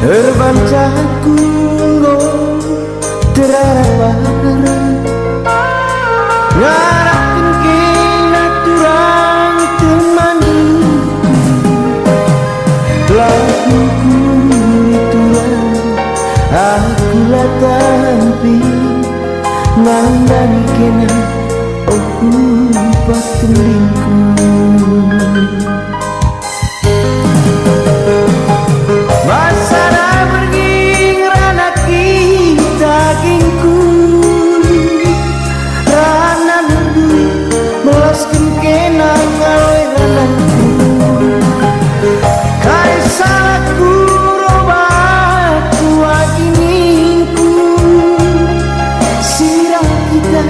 Terbancaku terarah ngarapin kena turang temanku. Lakuku itulah aku lah tapi mandani kena patilingku. Masana pergi ngerana kita gingku rana nundui melaskan kena ngaloi rananku. Kai salahku robatku aginginku sirah kita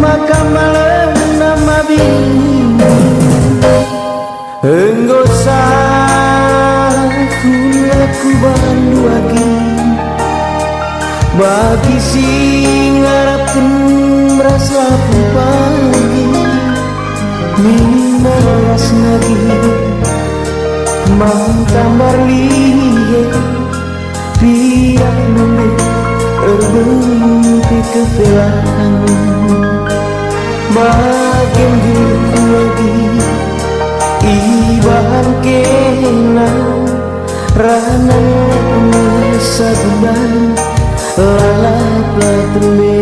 maka malam nama bingung. Enggosa ku bandu lagi bagi sing ngarapkeun merasa pagi mina ras lagi mantambar liye biak nembe erbeuti kepelaan bagian diriku lagi ibahan kena ranan sabulan lalap latembe.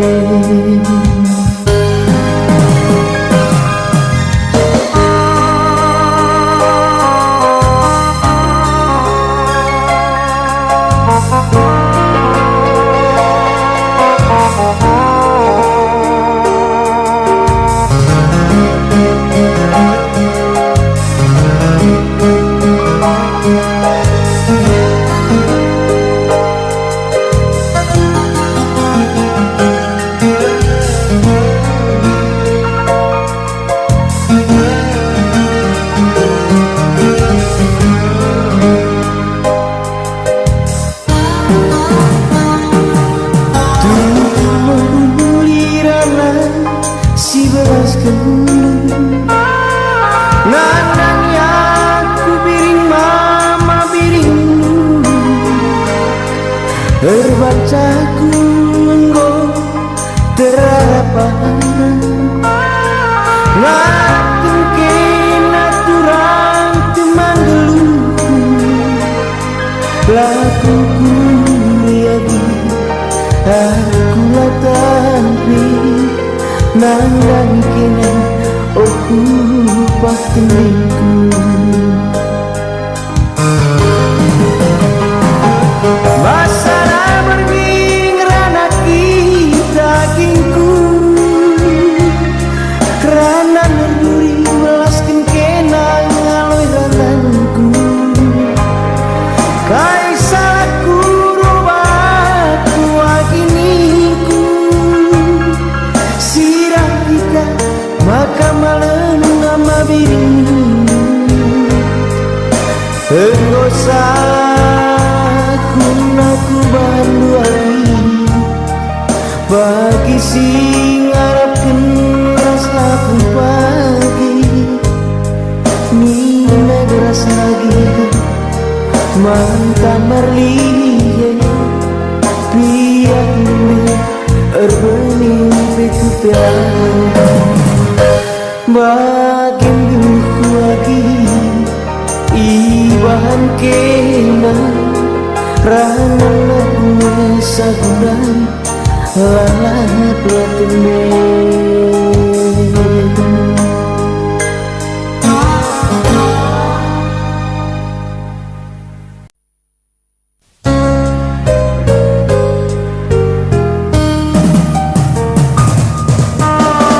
Nanang yang ku biring mama biring terbacaku enggo terapan ngakin kena turang teman geluku lakuku liadi aku latampi nandang kena aku patilingku. Masana pergi ngerana kita gingku kerana nerduri melaskan kena ngaloi rananku. Kai salahku robatku aginiku sirah kita maka malam nama biring. Enggosa aku bandu lagi bagi sing ngarapkeun rasa pagi mina deras lagi mantamar liye piak ini erbening beku pelan bagian diriku lagi ibahan kena ranan sabulan lalap latembe.